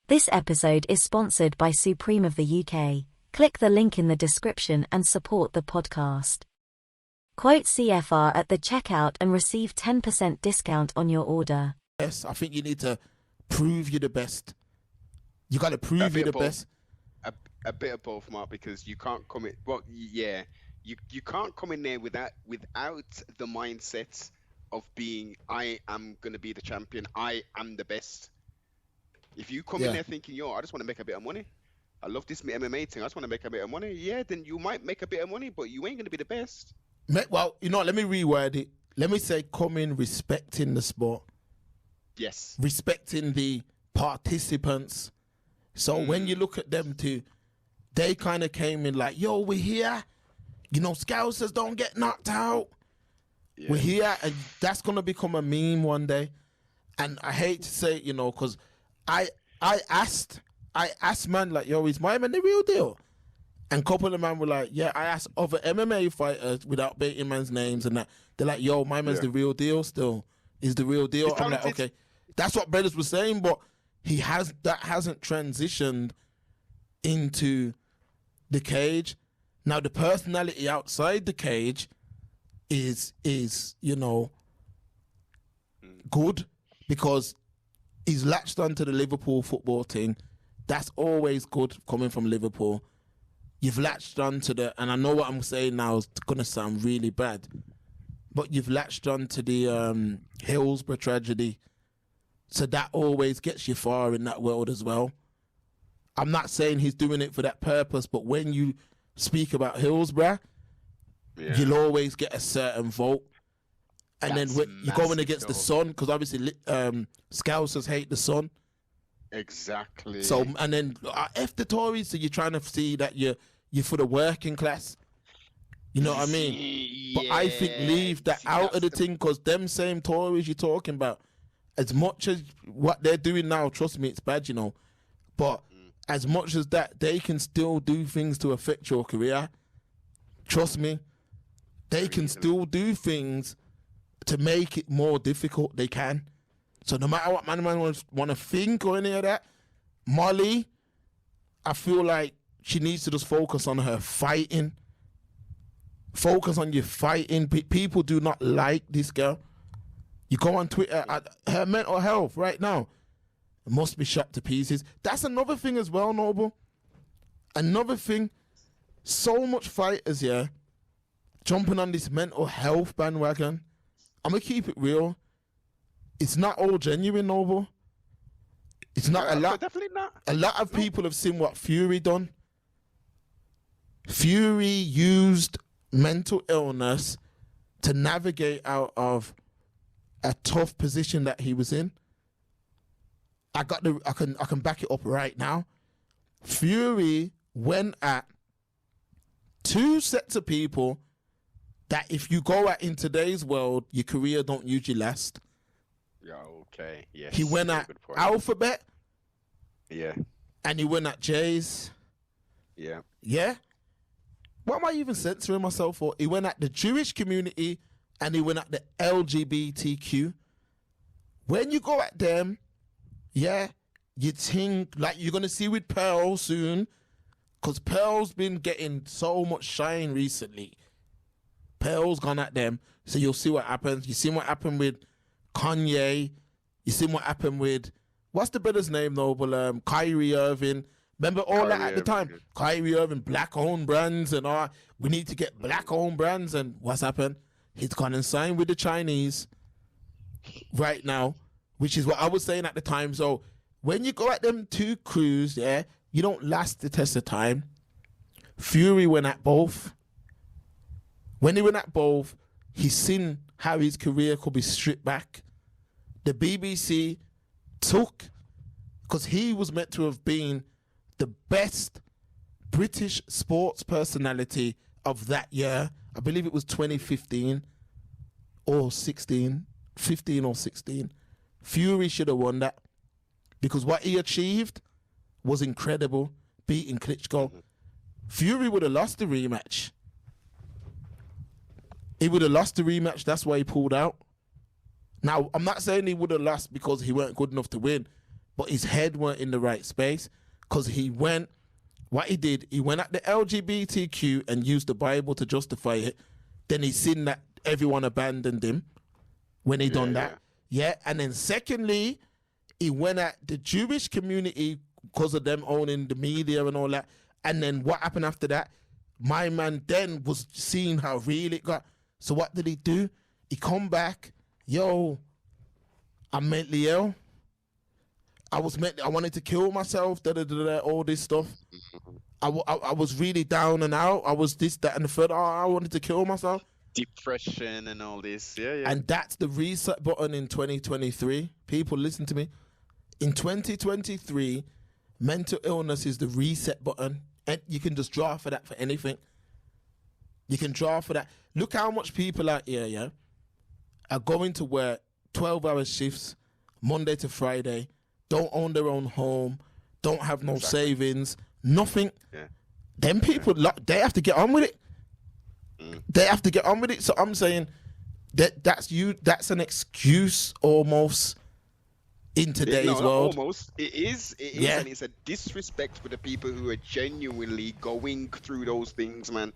This episode is sponsored by Supreme of the UK. Click the link in the description and support the podcast. Quote CFR at the checkout and receive 10% discount on your order. Yes, I think you need to prove you're the best. You got to prove you're the best. A bit of both, Mark, because you can't come in. Well, yeah, you can't come in there without the mindset of being, I am gonna be the champion. I am the best. If you come in there thinking, yo, I just want to make a bit of money. I love this MMA thing. I just want to make a bit of money. Yeah, then you might make a bit of money, but you ain't gonna be the best. Well, you know, let me reword it. Let me say, come in respecting the sport. Yes. Respecting the participants. So when you look at them too, they kind of came in like, yo, we're here. You know, Scousers don't get knocked out. Yeah. We're here, and that's going to become a meme one day. And I hate to say it, you know, because I asked man, like, yo, is my man the real deal? And a couple of the man were like, yeah, I asked other MMA fighters without baiting man's names and that. They're like, yo, my man's the real deal still. Is the real deal. I'm like, okay. That's what Brothers was saying, but that hasn't transitioned into the cage. Now the personality outside the cage is you know, good, because he's latched onto the Liverpool football thing. That's always good coming from Liverpool. You've latched onto and I know what I'm saying now is gonna sound really bad, but you've latched onto the Hillsborough tragedy. So that always gets you far in that world as well. I'm not saying he's doing it for that purpose, but when you speak about Hillsborough, you'll always get a certain vote. And then when you're going against the Sun, because obviously Scousers hate the Sun. Exactly. So, and then F the Tories, so you're trying to see that you're for the working class. You know what I mean? Yeah, but I think leave that out of the thing, because them same Tories you're talking about, as much as what they're doing now, trust me, it's bad, you know. But as much as that, they can still do things to affect your career. Trust me. They can still do things to make it more difficult. They can. So no matter what man want to think or any of that, Molly, I feel like she needs to just focus on her fighting. Focus on your fighting. People do not like this girl. You go on Twitter, her mental health right now must be shot to pieces. That's another thing as well, Noble. Another thing, so much fighters, jumping on this mental health bandwagon. I'm going to keep it real. It's not all genuine, Noble. It's not a lot. Definitely not. A lot of people have seen what Fury done. Fury used mental illness to navigate out of a tough position that he was in. I can back it up right now. Fury went at two sets of people that if you go at in today's world, your career don't usually last. Yeah, okay. Yes. He went at Alphabet. Yeah. And he went at Jay's. Yeah. Yeah? What am I even censoring myself for? He went at the Jewish community and he went at the LGBTQ. When you go at them, you think, like you're going to see with Pearl soon, because Pearl's been getting so much shine recently. Pearl's gone at them, so you'll see what happens. You see what happened with Kanye. You see what happened with, what's the brother's name though? But Kyrie Irving. Remember all that at the time? Yeah. Kyrie Irving, black-owned brands and all. We need to get black-owned brands, and what's happened? He's gone and signed with the Chinese right now, which is what I was saying at the time. So when you go at them two crews, you don't last the test of time. Fury went at both. When he went at both, he's seen how his career could be stripped back. The BBC took, because he was meant to have been the best British sports personality of that year. I believe it was 2015 or 16, 15 or 16. Fury should have won that, because what he achieved was incredible, beating Klitschko. Fury would have lost the rematch. He would have lost the rematch. That's why he pulled out. Now, I'm not saying he would have lost because he weren't good enough to win, but his head weren't in the right space because he went at the LGBTQ and used the Bible to justify it. Then he seen that everyone abandoned him when he done that. Yeah. And then secondly, he went at the Jewish community because of them owning the media and all that. And then what happened after that? My man then was seeing how real it got. So what did he do? He come back, yo, I'm mentally ill. I wanted to kill myself, all this stuff. I was really down and out. I was this, that, and the third. I wanted to kill myself. Depression and all this. Yeah. And that's the reset button in 2023. People, listen to me. In 2023, mental illness is the reset button. And you can just draw for that for anything. You can draw for that. Look how much people out here, yeah, are going to work 12-hour shifts, Monday to Friday, don't own their own home, don't have no savings, nothing. Yeah. Them people, they have to get on with it. They have to get on with it. So I'm saying that's an excuse almost in today's world. Almost. It is, Yeah. and it's a disrespect for the people who are genuinely going through those things, man.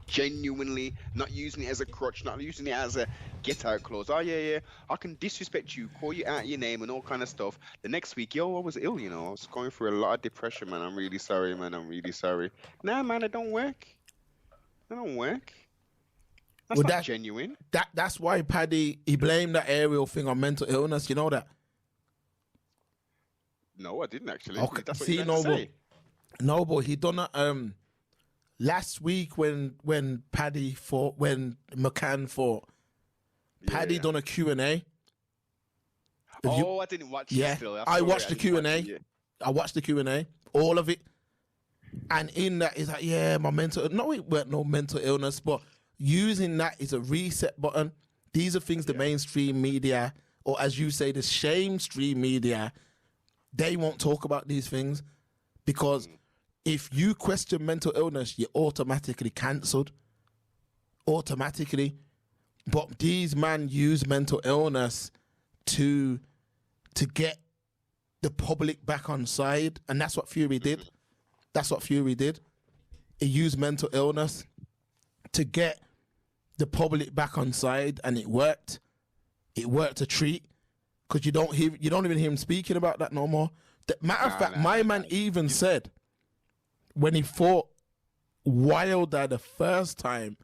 Genuinely, not using it as a crutch, not using it as a get out clause. Oh yeah, I can disrespect you, call you out your name and all kind of stuff. The next week, yo, I was ill, I was going through a lot of depression, man. I'm really sorry, man. I'm really sorry. Nah, man, it don't work. It don't work. That's not genuine. That's why Paddy, he blamed that aerial thing on mental illness. You know that? No, I didn't actually. Okay. That's what See, you're trying to say. no, but he done it last week when McCann fought. Paddy done a Q&A. I didn't watch it still. I watched the Q&A. Yeah. I watched the Q&A, all of it. And in that is like, yeah, my mental, no, it weren't no mental illness, but using that is a reset button. These are things the mainstream media, or as you say, the shame stream media, they won't talk about these things because if you question mental illness, you're automatically cancelled. Automatically. But these men use mental illness to get the public back on side. And that's what Fury did. That's what Fury did. He used mental illness to get the public back on side, and it worked. It worked a treat. Because you don't even hear him speaking about that no more. Matter of fact, my man even said when he fought Wilder the first time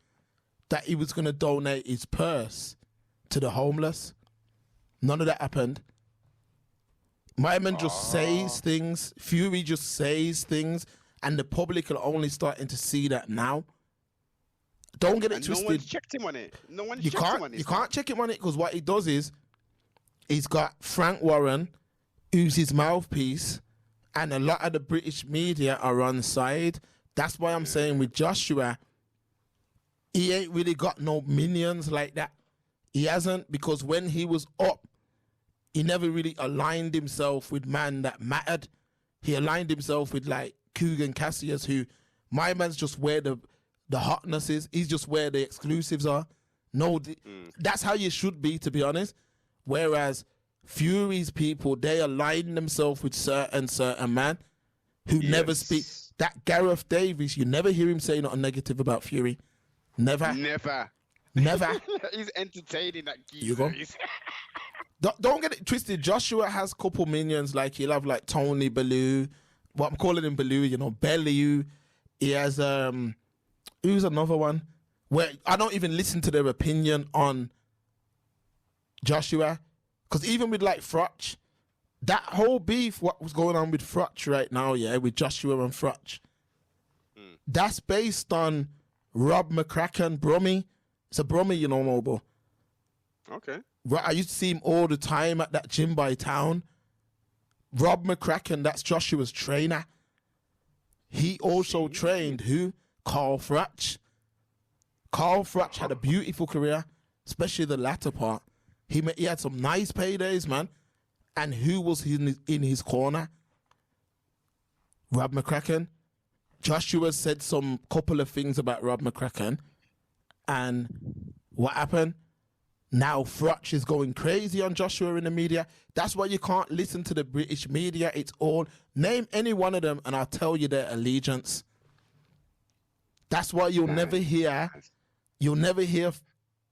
that he was going to donate his purse to the homeless. None of that happened. My man just says things. Fury just says things, and the public are only starting to see that now. Don't get it twisted. No one's checked him on it. You can't check him on it because what he does is he's got Frank Warren, who's his mouthpiece, and a lot of the British media are on side. That's why I'm saying with Joshua, he ain't really got no minions like that. He hasn't, because when he was up, he never really aligned himself with man that mattered. He aligned himself with like Kugan Cassius, who my man's just where the hotness is. He's just where the exclusives are. That's how you should be, to be honest. Whereas Fury's people, they align themselves with certain man who never speak. That Gareth Davies, you never hear him say nothing negative about Fury. Never. He's entertaining that geezer. You go. Don't get it twisted. Joshua has a couple minions, like he'll have like Tony Bellew. What I'm calling him Bellew, Bellew. He has who's another one? Where I don't even listen to their opinion on Joshua. Because even with like Frotch, that whole beef, what was going on with Frotch right now, with Joshua and Frotch, that's based on Rob McCracken, Brummy. It's a Brummy, Noble. Okay. I used to see him all the time at that gym by town. Rob McCracken, that's Joshua's trainer. He also trained who? Carl Frotch. Carl Frotch had a beautiful career, especially the latter part. He had some nice paydays, man. And who was in his corner? Rob McCracken. Joshua said couple of things about Rob McCracken. And what happened? Now Frotch is going crazy on Joshua in the media. That's why you can't listen to the British media. It's all, name any one of them and I'll tell you their allegiance. That's why you'll never hear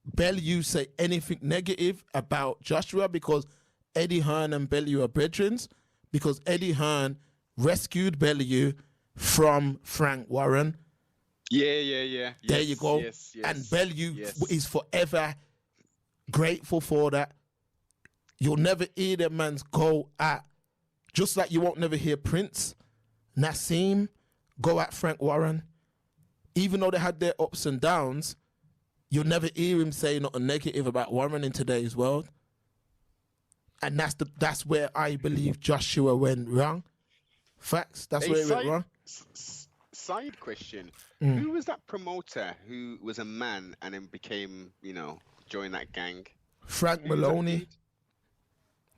Bellew say anything negative about Joshua, because Eddie Hearn and Bellew are brethren, because Eddie Hearn rescued Bellew from Frank Warren. Yeah. There you go. Yes. And Bellew is forever grateful for that. You'll never hear them man's go at, just like you won't never hear Prince, Nassim go at Frank Warren. Even though they had their ups and downs, you'll never hear him say nothing negative about Warren in today's world. And that's where I believe Joshua went wrong. Facts. That's where he went wrong. Side question. Who was that promoter who was a man and then became, joined that gang? Frank Maloney.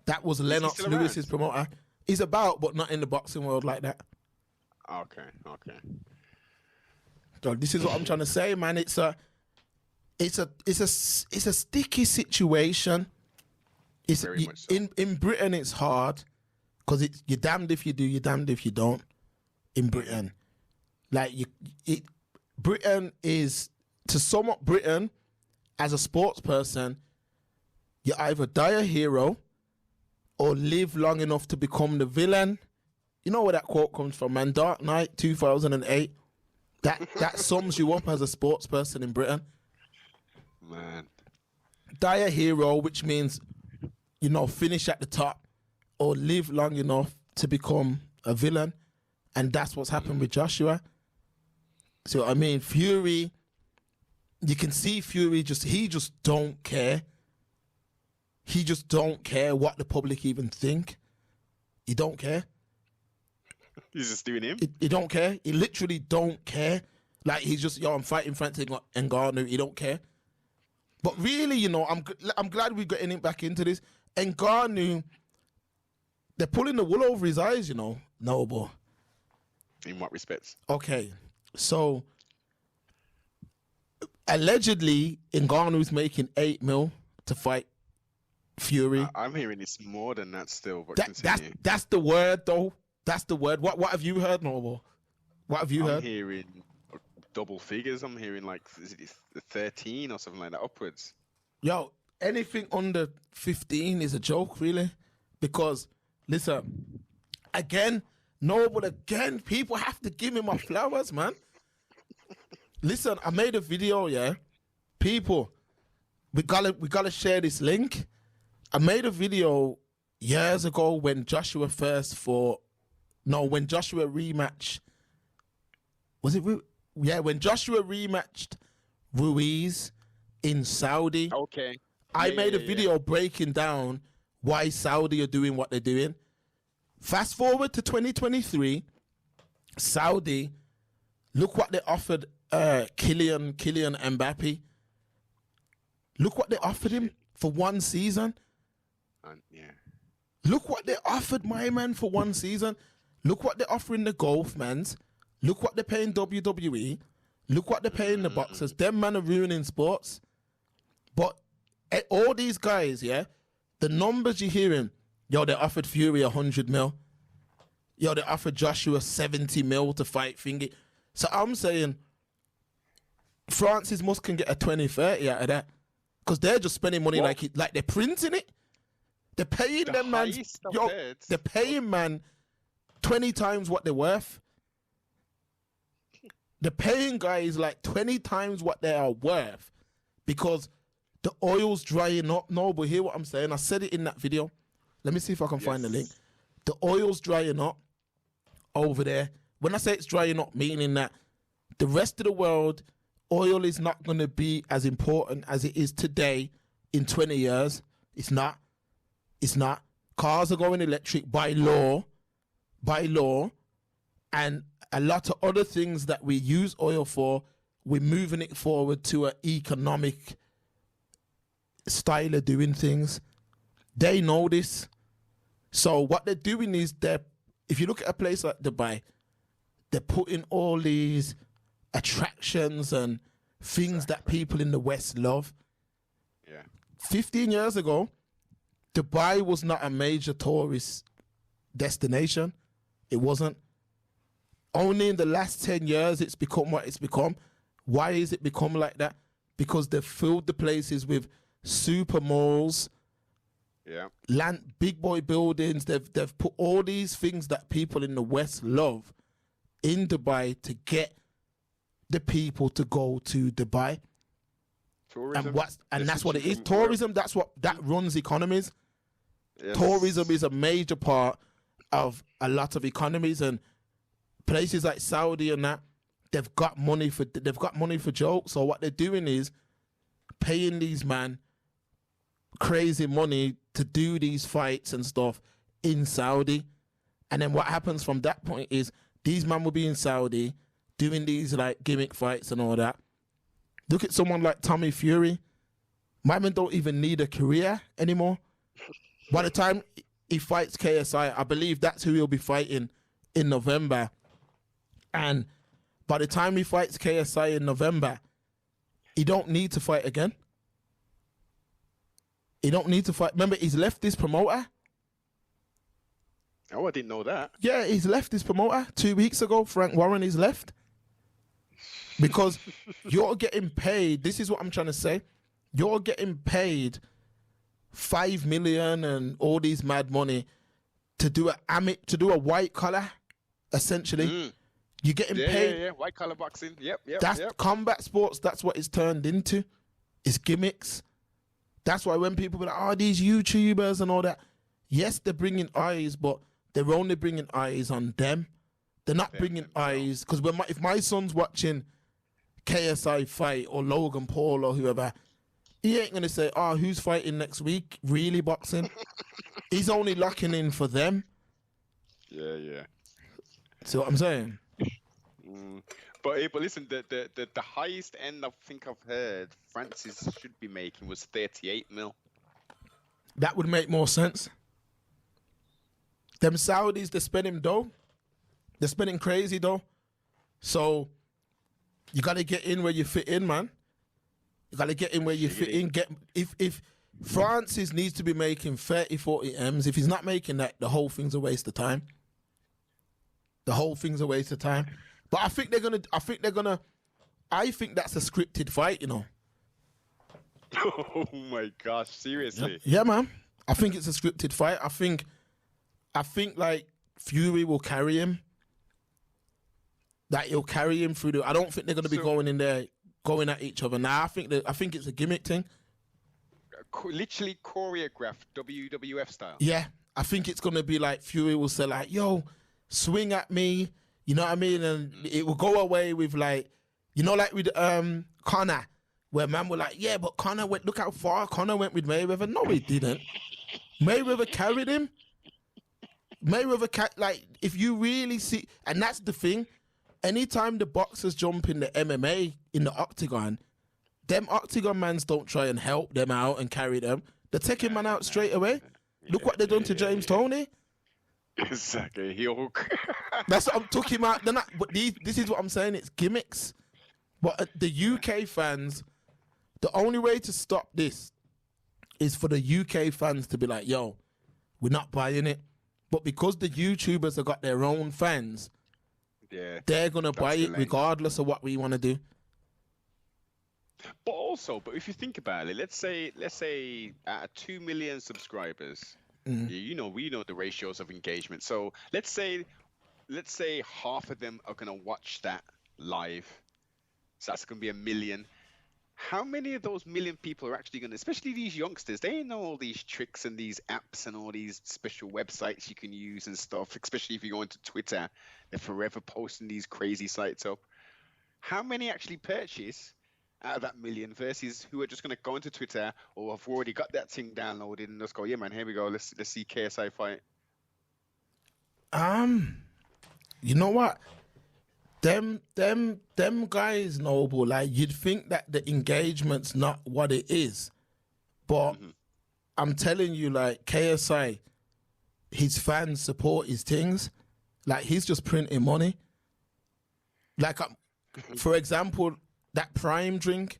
That was Lennox Lewis's promoter. He's about, but not in the boxing world like that. Okay. So this is what I'm trying to say, man. It's a sticky situation. Very much so. In Britain, it's hard because you're damned if you do, you're damned if you don't. In Britain, Britain is, to sum up Britain as a sports person, you either die a hero or live long enough to become the villain. You know where that quote comes from, man? Dark Knight 2008. That sums you up as a sports person in Britain. Man. Die a hero, which means, finish at the top, or live long enough to become a villain. And that's what's happened with Joshua. So, I mean, Fury, you can see Fury he just don't care. He just don't care what the public even think. He don't care. He's just doing him. He don't care. He literally don't care. Like, he's just, I'm fighting Francis Ngannou. He don't care. But really, I'm glad we're getting back into this. Ngannou, they're pulling the wool over his eyes, No, boy. In what respects? Okay, so allegedly, Ngannou's making $8 million to fight Fury. I'm hearing it's more than that still. But that's the word, though. That's the word. What have you heard, Noble? What have you heard? I'm hearing double figures. I'm hearing is it 13 or something like that upwards. Yo, anything under 15 is a joke, really. Because, listen, people have to give me my flowers, man. Listen, I made a video, yeah. People, we gotta share this link. I made a video years ago when Joshua rematched. Was it? Yeah, when Joshua rematched Ruiz in Saudi. Okay. I made a video breaking down why Saudi are doing what they're doing. Fast forward to 2023, Saudi, look what they offered Kylian Mbappe. Look what they offered him for one season. Look what they offered my man for one season. Look what they're offering the golf mans. Look what they're paying WWE. Look what they're paying the boxers. Them man are ruining sports. But all these guys, yeah, the numbers you're hearing, yo, they offered Fury 100 mil. Yo, they offered Joshua 70 mil to fight Thingy. So I'm saying Francis Musk can get a 20-30 out of that. Because they're just spending money like they're printing it. They're paying them man. Yo, they're paying man 20 times what they're worth. They're paying guys like 20 times what they are worth because the oil's drying up. No, but hear what I'm saying. I said it in that video. Let me see if I can find the link. The oil's drying up over there. When I say it's drying up, meaning that the rest of the world, oil is not going to be as important as it is today in 20 years. It's not. It's not. Cars are going electric by law. And a lot of other things that we use oil for, we're moving it forward to an economic style of doing things. They know this. So what they're doing is if you look at a place like Dubai, they're putting all these attractions and things that people in the West love. Yeah. 15 years ago, Dubai was not a major tourist destination. It wasn't. Only in the last 10 years, it's become what it's become. Why is it become like that? Because they've filled the places with super malls, big boy buildings. They've put all these things that people in the West love in Dubai to get the people to go to Dubai. Tourism. And that's what it is. Tourism, that runs economies. Yes. Tourism is a major part of a lot of economies, and places like Saudi and that, they've got money for jokes. So what they're doing is paying these man crazy money to do these fights and stuff in Saudi. And then what happens from that point is these men will be in Saudi doing these like gimmick fights and all that. Look at someone like Tommy Fury. My man don't even need a career anymore. By the time he fights KSI, I believe that's who he'll be fighting in November. And by the time he fights KSI in November, he don't need to fight again. He don't need to fight. Remember, he's left this promoter. Oh, I didn't know that. Yeah, he's left this promoter 2 weeks ago. Frank Warren is left. Because you're getting paid. This is what I'm trying to say. You're getting paid 5 million and all these mad money to do a white collar, essentially. You're getting paid. Yeah, white collar boxing. Yep. That's combat sports. That's what it's turned into. It's gimmicks. That's why when people be like, oh, these YouTubers and all that. Yes, they're bringing eyes, but they're only bringing eyes on them. They're not bringing eyes. Because if my son's watching KSI fight or Logan Paul or whoever, he ain't going to say, oh, who's fighting next week? Really boxing? He's only locking in for them. Yeah. See what I'm saying? But listen, the highest end I think I've heard Francis should be making was 38 mil. That would make more sense. Them Saudis, they're spending dough. They're spending crazy dough. So you got to get in where you fit in, man. You got to get in where you fit in. If Francis needs to be making 30, 40 M's, if he's not making that, the whole thing's a waste of time. The whole thing's a waste of time. But I think that's a scripted fight, you know. Oh my gosh, seriously? Yeah, man. I think it's a scripted fight. I think like Fury will carry him. That he'll carry him through I don't think they're gonna be going in there going at each other. Nah, I think it's a gimmick thing. Literally choreographed WWF style. Yeah. I think it's gonna be like Fury will say like, yo, swing at me. You know what I mean? And it will go away with like, you know, like with Conor, where man were like, yeah, but Conor went, look how far Conor went with Mayweather. No, he didn't. Mayweather carried him. Like, if you really see, and that's the thing, anytime the boxers jump in the MMA, in the octagon, them octagon mans don't try and help them out and carry them. They're taking man out straight away. Look what they done to James Toney. Exactly, Hulk. That's what I'm talking about. They're not, but this is what I'm saying. It's gimmicks. But the UK fans, the only way to stop this is for the UK fans to be like, yo, we're not buying it. But because the YouTubers have got their own fans, they're going to buy it regardless of what we want to do. But if you think about it, let's say at 2 million subscribers, we know the ratios of engagement. So let's say half of them are gonna watch that live. So that's gonna be 1 million. How many of those million people are actually gonna, especially these youngsters, they know all these tricks and these apps and all these special websites you can use and stuff, especially if you go into Twitter, they're forever posting these crazy sites up. How many actually purchase out of that 1 million versus who are just going to go into Twitter or have already got that thing downloaded and just go, yeah, man, here we go. Let's see KSI fight. You know what? Them guys, Noble, like, you'd think that the engagement's not what it is. But I'm telling you, like, KSI, his fans support his things. Like, he's just printing money. Like, for example, that Prime drink.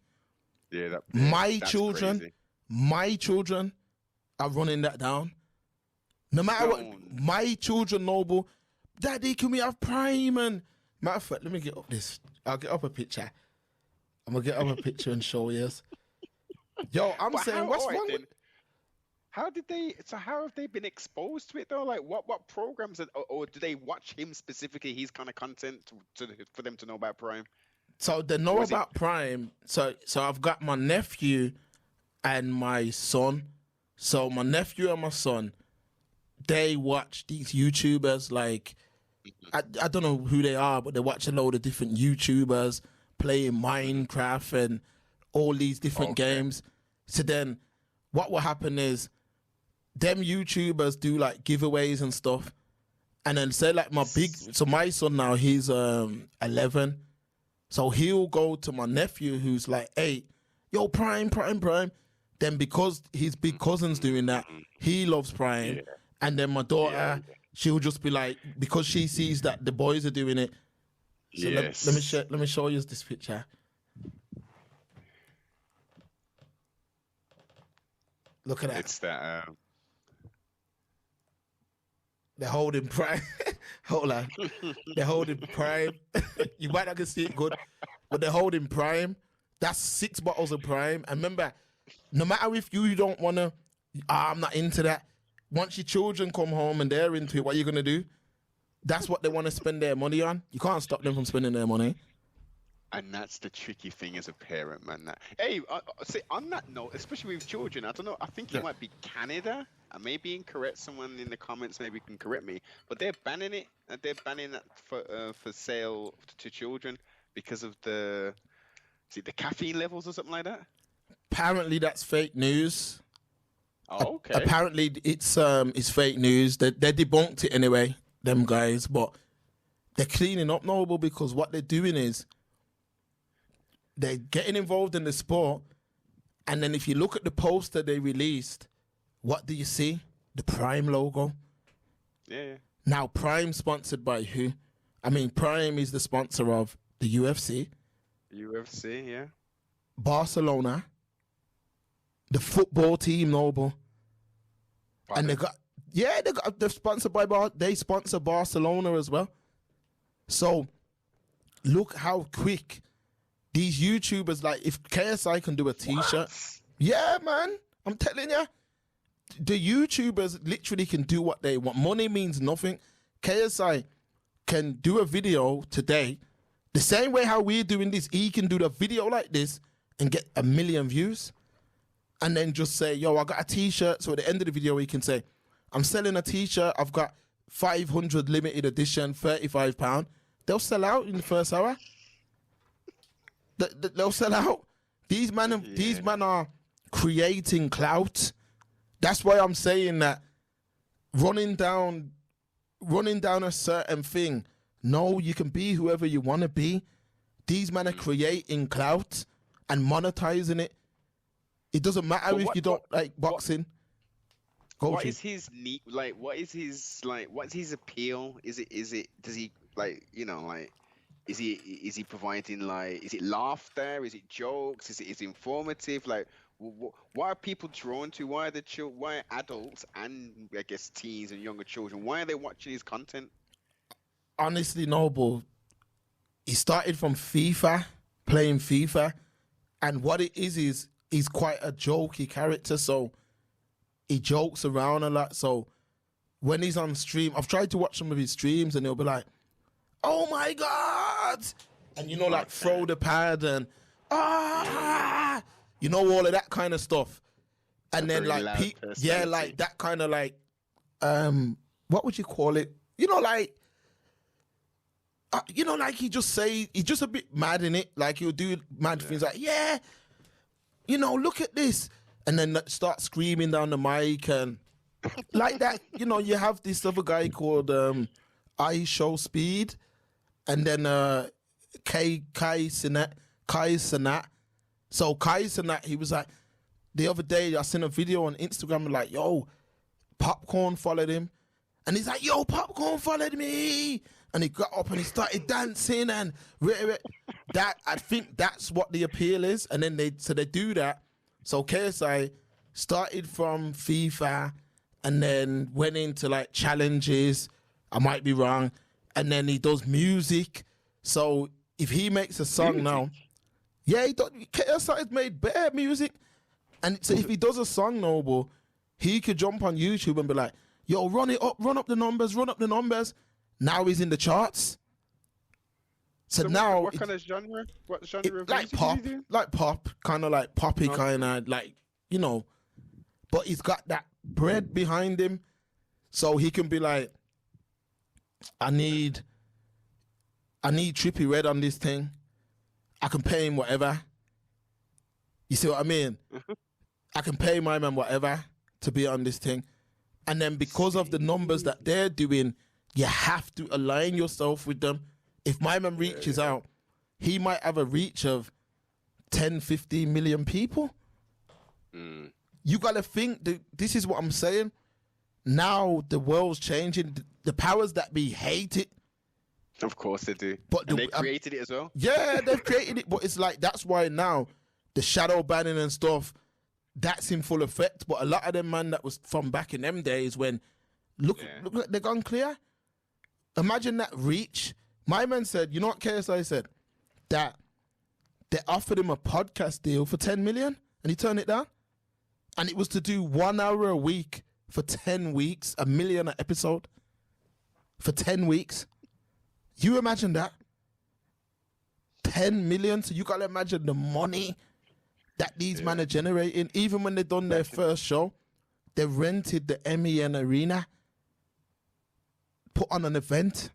Yeah, my children, My children are running that down. No matter what, my children, Noble, Daddy, can we have Prime? And matter of fact, let me get up this. I'll get up a picture. I'm gonna get up a picture and show you. Yo, I'm saying, what's wrong with... How did they? So how have they been exposed to it though? Like what programs or do they watch him specifically? His kind of content for them to know about Prime. So they know about Prime. So I've got my nephew and my son. So my nephew and my son, they watch these YouTubers. Like I don't know who they are, but they watch a load of different YouTubers playing Minecraft and all these different games. So then what will happen is them YouTubers do like giveaways and stuff. And then say like my son now, he's 11. So he'll go to my nephew who's like 8, yo, Prime. Then because his big cousin's doing that, he loves Prime. Yeah. And then my daughter, she'll just be like, because she sees that the boys are doing it. So let me show you this picture. Look at that. It's that. They're holding Prime. Hold on. They're holding Prime. You might not can see it good, but they're holding Prime. That's 6 bottles of Prime. And remember, no matter if you don't want to, I'm not into that. Once your children come home and they're into it, what are you going to do? That's what they want to spend their money on. You can't stop them from spending their money. And that's the tricky thing as a parent, man. Hey, see, on that note, especially with children, I don't know. I think it might be Canada. I may be incorrect. Someone in the comments maybe can correct me. But they're banning it. They're banning that for sale to children because of the caffeine levels or something like that. Apparently, that's fake news. Oh, okay. Apparently, it's fake news. They debunked it anyway, them guys. But they're cleaning up, Noble, because what they're doing is they're getting involved in the sport, and then if you look at the poster they released, what do you see? The Prime logo. Yeah. Now, Prime sponsored by who? I mean, Prime is the sponsor of the UFC. UFC, yeah. Barcelona. The football team, Noble. And they're sponsored by they sponsor Barcelona as well. So, look how quick these YouTubers, like, if KSI can do a T-shirt. Yeah, man. I'm telling you. The YouTubers literally can do what they want. Money means nothing. KSI can do a video today. The same way how we're doing this, he can do the video like this and get 1 million views. And then just say, yo, I got a T-shirt. So at the end of the video, he can say, I'm selling a T-shirt. I've got 500 limited edition, £35. They'll sell out in the first hour. They'll sell out. These men are creating clout. That's why I'm saying that running down a certain thing. No, you can be whoever you want to be. These men are creating clout and monetizing it. It doesn't matter if you don't like boxing. What is his need? Like, what's his appeal? Is it? Does he like? You know, like. Is he providing, like, is it laughter? Is it jokes? Is it informative? Like, why are people drawn to? Why are adults and I guess teens and younger children? Why are they watching his content? Honestly, Noble, he started from FIFA, playing FIFA, and what it is he's quite a jokey character. So he jokes around a lot. So when he's on stream, I've tried to watch some of his streams, and he'll be like, oh my God! And like throw the pad and all of that kind of stuff. And then like like that kind of like what would you call it? Like he just a bit mad in it. Like he'll do mad things like, look at this, and then start screaming down the mic and like that. You have this other guy called I Show Speed. And then Kai Sinat. So Kai Sinat, he was like, the other day I seen a video on Instagram like, yo, Popcorn followed him. And he's like, yo, Popcorn followed me. And he got up and he started dancing and that. I think that's what the appeal is. And then they do that. So KSI started from FIFA and then went into like challenges. I might be wrong. And then he does music. So if he makes a song now, yeah, KSI has made bare music. And so if he does a song, Noble, he could jump on YouTube and be like, yo, run up the numbers. Now he's in the charts. So now, what kind of genre? What genre of like music pop, does he do? like pop, kind of like poppy, kind of like, you know. But he's got that bread behind him, so he can be like, I need Trippy Red on this thing. I can pay him whatever. You see what I mean? I can pay my man whatever to be on this thing. And then because of the numbers that they're doing, you have to align yourself with them. If my man reaches out, he might have a reach of 10, 15 million people. You got to think, this is what I'm saying. Now the world's changing. The powers that be hate it. Of course they do. But and they created it as well? Yeah, they've created it. But it's like, that's why now the shadow banning and stuff, that's in full effect. But a lot of them, man, that was from back in them days when, look, they're gone clear. Imagine that reach. My man said, you know what KSI said? That they offered him a podcast deal for 10 million and he turned it down. And it was to do 1 hour a week for 10 weeks, $1 million an episode for 10 weeks. You imagine that? 10 million. So you got to imagine the money that these men are generating. Even when they done their first show, they rented the MEN Arena, put on an event,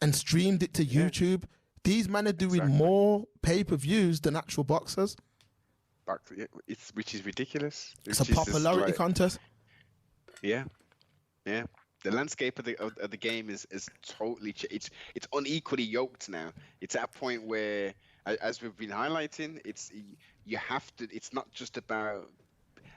and streamed it to YouTube. These men are doing more pay-per-views than actual boxers. Which is ridiculous. It's a popularity contest. Yeah. The landscape of the game is totally it's unequally yoked now. It's at a point where, as we've been highlighting, you have to. It's not just about,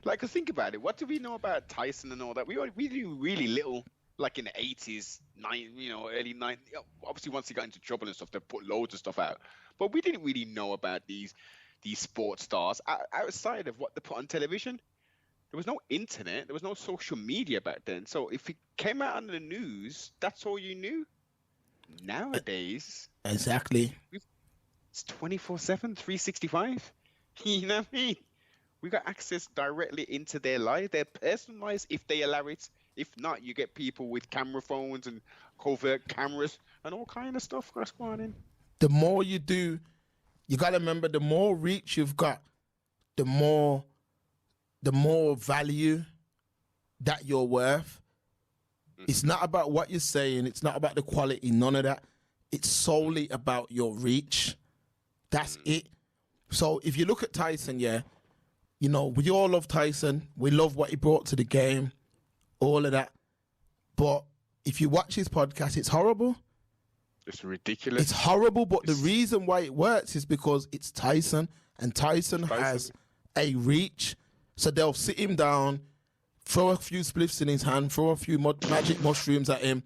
like, think about it. What do we know about Tyson and all that? We knew really little. Like in the 80s, early 90s. Obviously, once he got into trouble and stuff, they put loads of stuff out. But we didn't really know about these sports stars outside of what they put on television. There was no internet. There was no social media back then. So if it came out on the news, that's all you knew. Nowadays, exactly. It's 24/7, 365. You know what I mean? We got access directly into their life, their personal lives, if they allow it. If not, you get people with camera phones and covert cameras and all kind of stuff that's going in. The more you do, you got to remember, the more reach you've got, the more value that you're worth. It's not about what you're saying. It's not about the quality. None of that. It's solely about your reach. That's it. So if you look at Tyson, we all love Tyson. We love what he brought to the game. All of that. But if you watch his podcast, it's horrible. It's ridiculous. It's horrible, but the reason why it works is because it's Tyson, and Tyson has a reach. So they'll sit him down, throw a few spliffs in his hand, throw a few magic mushrooms at him.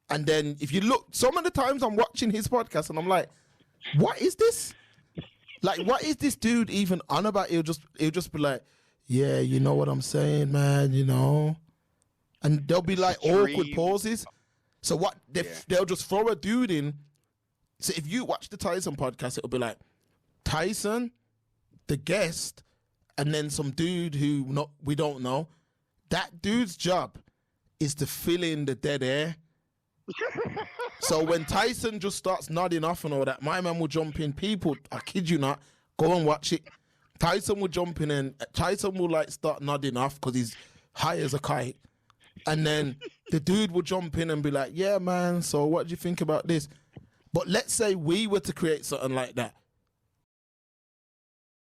And then if you look, some of the times I'm watching his podcast and I'm like, what is this? Like, what is this dude even on about? He'll just be like, yeah, you know what I'm saying, man, And there'll be like awkward pauses. So what they'll just throw a dude in. So if you watch the Tyson podcast, it'll be like Tyson, the guest, and then some dude who we don't know. That dude's job is to fill in the dead air. So when Tyson just starts nodding off and all that, my man will jump in. People, I kid you not, go and watch it. Tyson will jump in and Tyson will like start nodding off because he's high as a kite. And then the dude will jump in and be like, yeah, man, so what do you think about this? But let's say we were to create something like that.